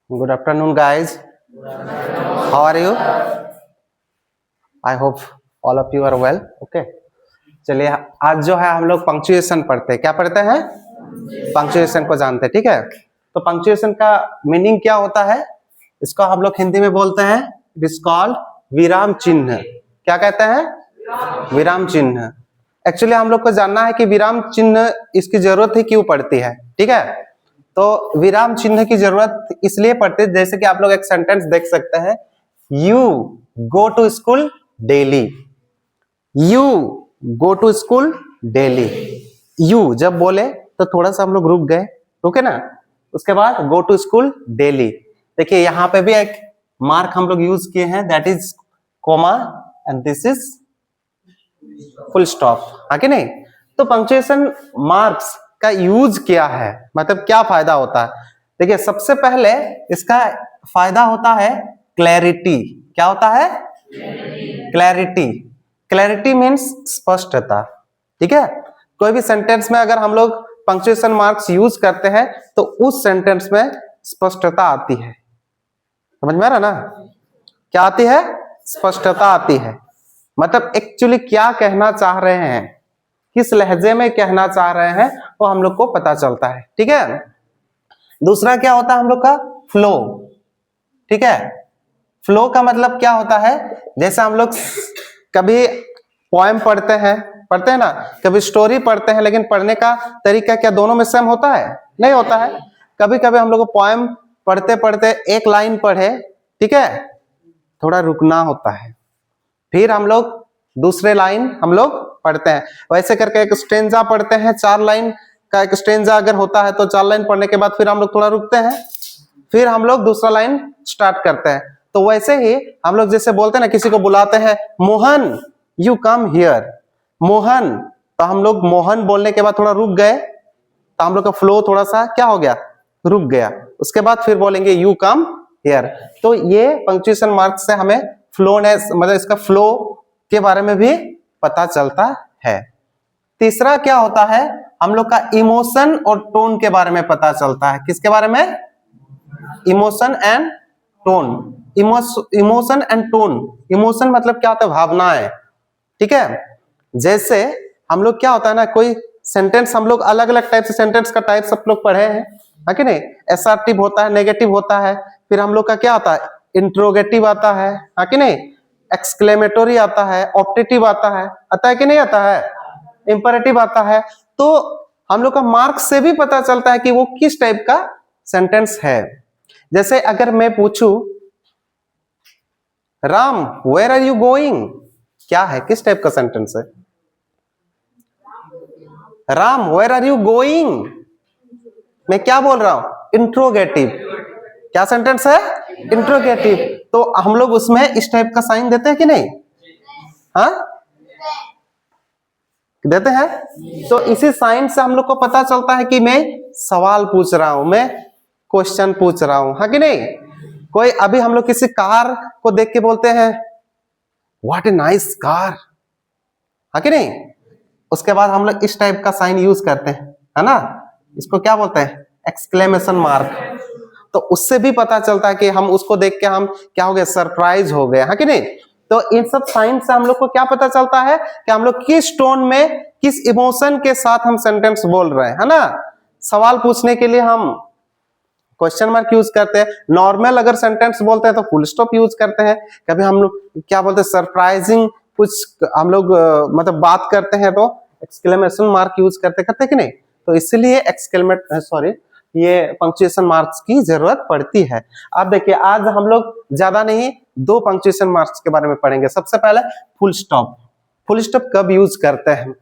Good afternoon, guys. How are you? I hope all of you are well. Okay. चलिए आज जो है हम लोग पंक्चुएशन पढ़ते हैं। क्या पढ़ते हैं? पंक्चुएशन को जानते हैं। ठीक है, तो पंक्चुएशन का मीनिंग क्या होता है, इसको हम लोग हिंदी में बोलते हैं इट इज कॉल्ड विराम चिन्ह। क्या कहते हैं? विराम चिन्ह। एक्चुअली हम लोग को जानना है कि विराम चिन्ह इसकी जरूरत ही क्यों पड़ती है। ठीक है, तो विराम चिन्ह की जरूरत इसलिए पड़ती है, जैसे कि आप लोग एक सेंटेंस देख सकते हैं, you go to school daily. You go to school daily. You जब बोले तो थोड़ा सा हम लोग रुक गए, रुके ना, उसके बाद गो टू स्कूल डेली। देखिए यहाँ पे भी एक मार्क हम लोग यूज किए हैं, that is comma and this is full stop. हाँ कि नहीं? तो पंक्चुएशन मार्क्स का यूज क्या है, मतलब क्या फायदा होता है? देखिए सबसे पहले इसका फायदा होता है क्लैरिटी। क्या होता है? क्लैरिटी। क्लैरिटी मीन्स स्पष्टता। ठीक है, कोई भी सेंटेंस में अगर हम लोग पंक्चुएशन मार्क्स यूज करते हैं तो उस सेंटेंस में स्पष्टता आती है। समझ में आ रहा ना? क्या आती है? स्पष्टता आती है। मतलब एक्चुअली क्या कहना चाह रहे हैं, किस लहजे में कहना चाह रहे हैं, वो हम लोग को पता चलता है। ठीक है, दूसरा क्या होता है हम लोग का? फ्लो। ठीक है, फ्लो का मतलब क्या होता है, जैसे हम लोग कभी पोएम पढ़ते हैं ना, कभी स्टोरी पढ़ते हैं, लेकिन पढ़ने का तरीका क्या दोनों में सेम होता है? नहीं होता है। कभी कभी हम लोग को पोएम पढ़ते पढ़ते एक लाइन पढ़े, ठीक है, थोड़ा रुकना होता है, फिर हम लोग दूसरे लाइन हम लोग पढ़ते हैं। वैसे करके एक स्टेंजा पढ़ते हैं, 4 लाइन का एक स्टेंजा अगर होता है तो 4 लाइन पढ़ने के बाद फिर हम लोग थोड़ा रुकते हैं, फिर हम लोग दूसरा लाइन स्टार्ट करते हैं। तो वैसे ही हम लोग जैसे बोलते हैं ना, किसी को बुलाते हैं, Mohan you come here. Mohan, तो हम लोग मोहन बोलने के बाद थोड़ा रुक गए, तो हम लोग का फ्लो थोड़ा सा क्या हो गया? रुक गया। उसके बाद फिर बोलेंगे यू कम हियर। तो ये पंक्चुएशन मार्क से हमें फ्लोनेस, मतलब इसका फ्लो के बारे में भी पता चलता है। तीसरा क्या होता है, हम लोग का इमोशन और टोन के बारे में पता चलता है। किसके बारे में? Emotion and tone. Emotion and tone. Emotion मतलब क्या होता है? भावनाएं। ठीक है, जैसे हम लोग क्या होता है ना, कोई सेंटेंस हम लोग अलग अलग टाइप से सेंटेंस का टाइप सब लोग पढ़े हैं, है कि नहीं? असर्टिव होता है, नेगेटिव होता है, फिर हम लोग का क्या आता है? इंट्रोगेटिव आता है कि नहीं? एक्सक्लेमेटोरी आता है, ऑप्टेटिव आता है कि नहीं आता है? इंपरेटिव आता है। तो हम लोग का मार्क से भी पता चलता है कि वो किस टाइप का सेंटेंस है। जैसे अगर मैं पूछूं, Ram where are you going, क्या है, किस टाइप का सेंटेंस है? Ram where are you going, मैं क्या बोल रहा हूं? इंट्रोगेटिव। क्या सेंटेंस है? इंट्रोगेटिव। तो हम लोग उसमें इस टाइप का साइन देते हैं कि नहीं? हाँ, देते हैं। तो इसी साइन से हम लोग को पता चलता है कि मैं सवाल पूछ रहा हूं, मैं क्वेश्चन पूछ रहा हूं, हाँ कि नहीं? कोई अभी हम लोग किसी कार को देख के बोलते हैं व्हाट ए नाइस कार, हाँ कि नहीं? उसके बाद हम लोग इस टाइप का साइन यूज करते हैं, है ना? इसको क्या बोलते हैं? Exclamation mark. तो उससे भी पता चलता है कि हम उसको देख के हम क्या हो गए? सरप्राइज हो गए, हाँ कि नहीं? तो इन सब साइन से हम लोग को क्या पता चलता है कि हम लोग किस टोन में, किस इमोशन के साथ हम सेंटेंस बोल रहे हैं, है ना? सवाल पूछने के लिए हम क्वेश्चन मार्क यूज करते हैं। नॉर्मल अगर सेंटेंस बोलते हैं तो फुल स्टॉप यूज करते हैं। कभी हम लोग क्या बोलते हैं, सरप्राइजिंग कुछ हम लोग मतलब बात करते हैं तो एक्सक्लेमेशन मार्क यूज करते कि नहीं? तो इसलिए ये पंक्चुएशन मार्क्स की जरूरत पड़ती है। अब देखिए आज हम लोग ज्यादा नहीं 2 पंक्चुएशन मार्क्स के बारे में पढ़ेंगे। सबसे पहले फुल स्टॉप। फुल स्टॉप कब यूज करते हैं?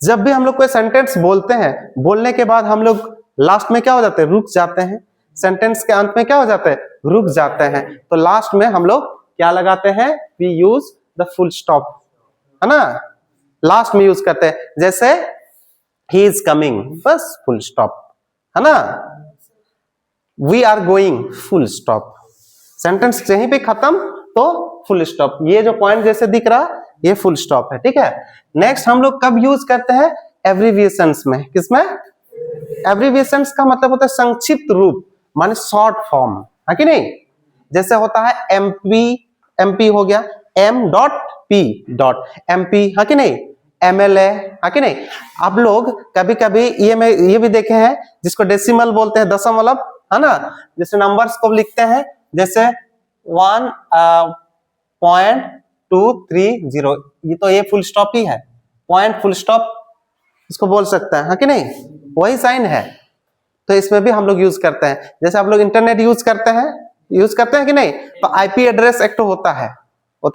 जब भी हम लोग कोई सेंटेंस बोलते हैं, बोलने के बाद हम लोग लास्ट में क्या हो जाते हैं? रुक जाते हैं। सेंटेंस के अंत में क्या हो जाते हैं? रुक जाते हैं। तो लास्ट में हम लोग क्या लगाते हैं? We use the full stop, है ना? लास्ट में यूज करते हैं। जैसे ही इज कमिंग, बस फुल स्टॉप, है ना? We are going, full stop. Sentence यहीं पे खत्म तो फुल स्टॉप। ये जो पॉइंट जैसे दिख रहा ये फुल स्टॉप है। ठीक है, नेक्स्ट हम लोग कब यूज करते हैं? एब्रिविएशंस में। किसमें? एब्रिविएशंस का मतलब होता है संक्षिप्त रूप। माने शॉर्ट फॉर्म, है कि नहीं? जैसे होता है एमपी, एमपी हो गया m.p.mp, है कि नहीं? MLA, है कि नहीं? आप लोग कभी कभी ये भी देखे हैं जिसको डेसिमल बोलते हैं, दशमलव, है ना? जैसे नंबर्स को लिखते हैं, जैसे 1.230, ये फुल स्टॉप ही है, पॉइंट फुल स्टॉप इसको बोल सकते हैं, है कि नहीं? वही साइन है, तो इसमें भी हम लोग यूज करते हैं। जैसे आप लोग इंटरनेट यूज करते हैं कि नहीं? तो आईपी एड्रेस एक तो होता है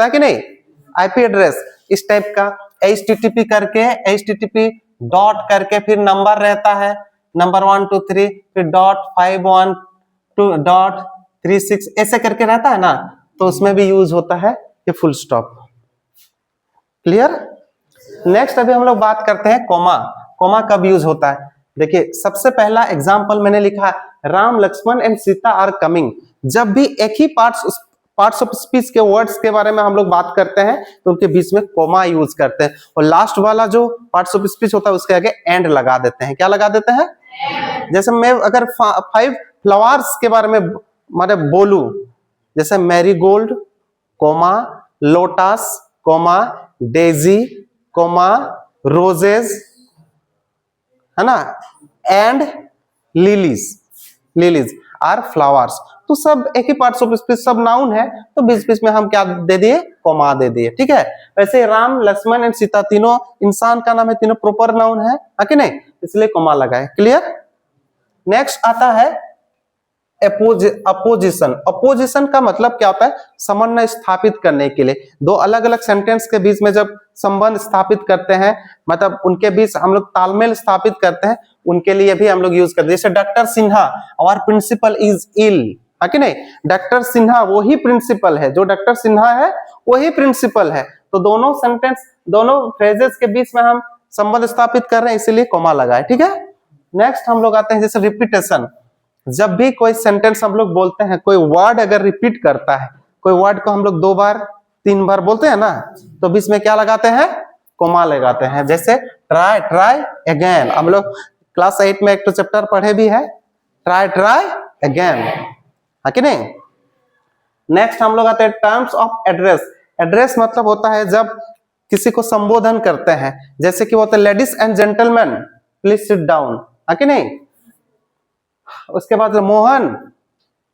कि नहीं? आईपी एड्रेस इस टाइप का http करके, http डॉट करके फिर नंबर रहता है, नंबर 123, फिर .512.36 ऐसे करके रहता है ना, तो उसमें भी यूज होता है ये फुल स्टॉप। क्लियर? नेक्स्ट अभी हम लोग बात करते हैं कोमा। कोमा कब यूज होता है? देखिए, सबसे पहला एग्जांपल मैंने लिखा है, Ram Lakshman and Sita are coming. जब भी एक ही पार्ट्स ऑफ स्पीच के वर्ड्स के बारे में हम लोग बात करते हैं तो उनके बीच में कोमा यूज करते हैं, और लास्ट वाला जो पार्ट्स ऑफ स्पीच होता है उसके आगे एंड लगा देते हैं। क्या लगा देते हैं? जैसे मैं अगर 5 फ्लावर्स के बारे में मतलब बोलूं, जैसे marigold, comma, lotus, comma, daisy, comma, roses, है ना, एंड लिलीज आर फ्लावर्स। तो सब एक ही पार्ट्स ऑफ स्पीच, सब नाउन है, तो बीच बीच में हम क्या दे दिए? कोमा दे दिए, ठीक है? वैसे राम लक्ष्मण एंड सीता तीनों इंसान का नाम है, तीनों प्रॉपर नाउन है कि नहीं? इसलिए कोमा लगाए। क्लियर? नेक्स्ट आता है अपोजिशन। अपोजिशन का मतलब क्या होता है? समन्वय स्थापित करने के लिए दो अलग अलग सेंटेंस के बीच में जब संबंध स्थापित करते हैं, मतलब उनके बीच हम लोग तालमेल स्थापित करते हैं, उनके लिए भी हम लोग यूज करते हैं। जैसे doctor Sinha, our principal is ill, है कि नहीं? डॉक्टर सिन्हा वही प्रिंसिपल है, जो डॉक्टर सिन्हा है वही प्रिंसिपल है। तो दोनों सेंटेंस, दोनों फ्रेजेस के बीच में हम संबंध स्थापित कर रहे हैं, इसीलिए कोमा लगाए, ठीक है? नेक्स्ट हम लोग आते हैं जैसे रिपीटेशन। जब भी कोई सेंटेंस हम लोग बोलते हैं, कोई वर्ड अगर रिपीट करता है, कोई वर्ड को हम लोग 2 बार 3 बार बोलते हैं ना, तो बीच में क्या लगाते हैं? कोमा लगाते हैं। जैसे ट्राई अगेन, हम लोग क्लास 8 में एक तो चैप्टर पढ़े भी है, ट्राई अगेन, है कि नहीं? नेक्स्ट हम लोग आते हैं टर्म्स ऑफ एड्रेस। एड्रेस मतलब होता है जब किसी को संबोधन करते हैं, जैसे कि होता है ladies and gentleman please sit down, है कि नहीं? उसके बाद Mohan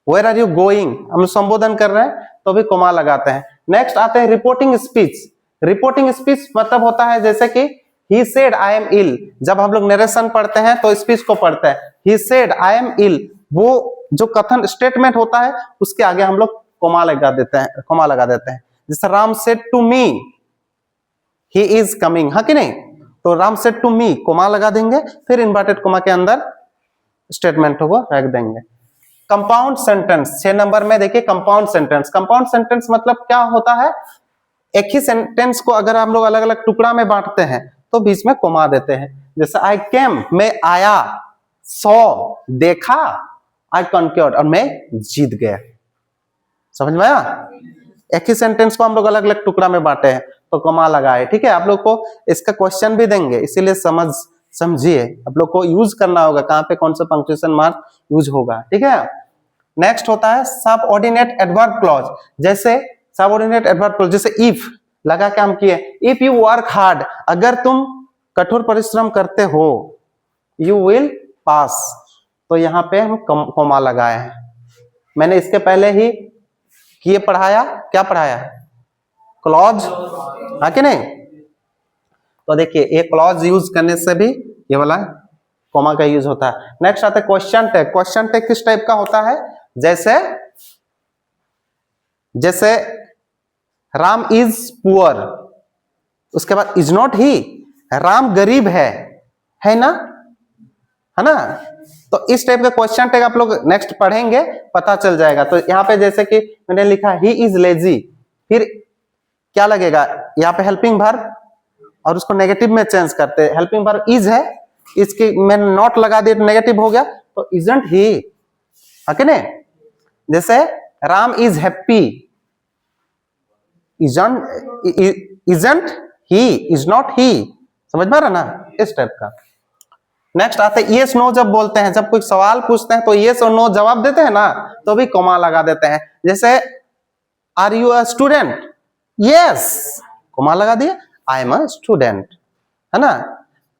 where are you going, हम संबोधन कर रहे हैं तो भी कोमा लगाते हैं। नेक्स्ट आते हैं रिपोर्टिंग स्पीच। रिपोर्टिंग स्पीच मतलब होता है जैसे कि ही सेड आई एम इल, जब हम लोग नरेशन पढ़ते हैं तो स्पीच को पढ़ते हैं, ही सेड आई एम इल, वो जो कथन स्टेटमेंट होता है उसके आगे हम लोग कोमा लगा देते हैं। जैसे Ram said to me he is coming, है कि नहीं? तो Ram said to me, comma लगा देंगे, फिर इन्वर्टेड कोमा के अंदर स्टेटमेंट को रख देंगे। कंपाउंड सेंटेंस 6 नंबर में देखिए, कंपाउंड सेंटेंस। कंपाउंड सेंटेंस मतलब क्या होता है? एक ही सेंटेंस को अगर हम लोग अलग अलग टुकड़ा में बांटते हैं तो बीच में कोमा देते हैं। जैसे आई केम, मैं आया, सॉ देखा, आई कॉन्क्योर्ड, और मैं जीत गया। समझ में आया? एक ही सेंटेंस को हम लोग अलग अलग टुकड़ा में बांटे हैं तो कोमा लगाए, ठीक है? आप लोग को इसका क्वेश्चन भी देंगे, इसीलिए समझिए, आप लोग को यूज करना होगा कहां पे कौन सा पंक्चुएशन मार्क यूज होगा, ठीक है? नेक्स्ट होता है सबऑर्डिनेट एडवर्ब क्लॉज। जैसे सबऑर्डिनेट एडवर्ब क्लॉज, जैसे इफ लगा के हम किए, इफ यू वर्क हार्ड, अगर तुम कठोर परिश्रम करते हो, यू विल पास, तो यहाँ पे हम कोमा लगाए हैं। मैंने इसके पहले ही क्या पढ़ाया? क्लॉज, है कि नहीं? तो देखिए, ये क्लॉज यूज करने से भी ये वाला कोमा का यूज होता है। नेक्स्ट आता है क्वेश्चन टैग। क्वेश्चन टैग किस टाइप का होता है? जैसे राम इज पुअर, उसके बाद इज नॉट ही, राम गरीब है ना, तो इस टाइप का क्वेश्चन टैग आप लोग नेक्स्ट पढ़ेंगे, पता चल जाएगा। तो यहाँ पे जैसे कि मैंने लिखा ही इज लेजी, फिर क्या लगेगा यहाँ पे? हेल्पिंग वर्ब, और उसको नेगेटिव में चेंज करते हैं। हेल्पिंग वर्ब इज है, इसकी मैंने नॉट लगा दिया, नेगेटिव हो गया, तो इजंट ही, है कि नहीं? जैसे Ram is happy, isn't he, is not ही, समझ में आ रहा ना? इस टाइप का। नेक्स्ट आते यस नो। जब बोलते हैं, जब कोई सवाल पूछते हैं तो यस और नो जवाब देते हैं ना, तो भी कॉमा लगा देते हैं। जैसे are you a student, yes, comma लगा दिया, आई एम अ स्टूडेंट, है ना।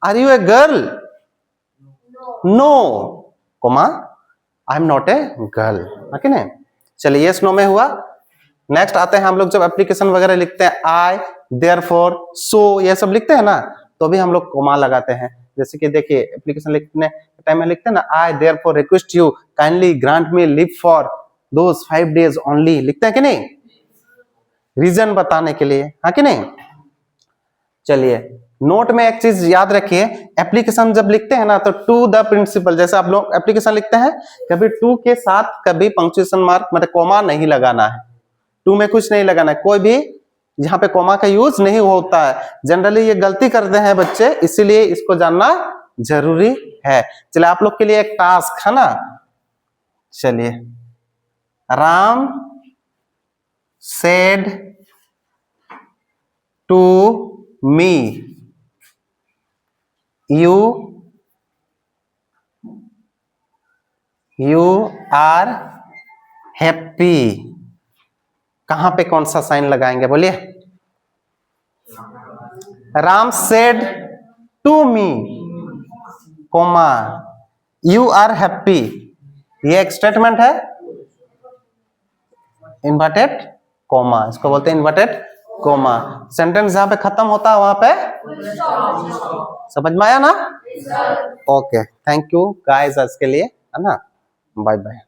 Are you a girl, no, comma, I am not a girl, है नहीं। चलिए यस नो में हुआ। नेक्स्ट आते हैं हम लोग जब एप्लीकेशन वगैरह लिखते हैं, आई, देयरफॉर, सो, ये सब लिखते हैं ना, तो भी हम लोग कॉमा लगाते हैं। जैसे कि देखिए एप्लीकेशन लिखने टाइम में लिखते हैं ना, I therefore request you kindly grant me leave for those 5 days only, लिखते हैं कि नहीं, रीजन बताने के लिए, हाँ कि नहीं। चलिए नोट में एक चीज याद रखिए, एप्लीकेशन जब लिखते हैं ना तो टू द प्रिंसिपल, जैसे आप लोग एप्लीकेशन लिखते हैं, कभी टू के साथ कभी पंक्चुएशन मार्क मतलब कॉमा नहीं लगाना है, टू में कुछ नहीं लगाना है, कोई भी यहाँ पे कॉमा का यूज नहीं होता है। जनरली ये गलती करते हैं बच्चे, इसीलिए इसको जानना जरूरी है। चलिए आप लोग के लिए एक टास्क है ना, चलिए, Ram said to me you are happy. कहां पे कौन सा साइन लगाएंगे बोलिए। Ram said to me, comma, you are happy, ये एक स्टेटमेंट है, इन्वर्टेड कोमा, इसको बोलते हैं इन्वर्टेड कोमा। सेंटेंस जहां पे खत्म होता है वहां पे, समझ में आया ना। ओके, थैंक यू गाइस आज के लिए, है ना, बाय बाय।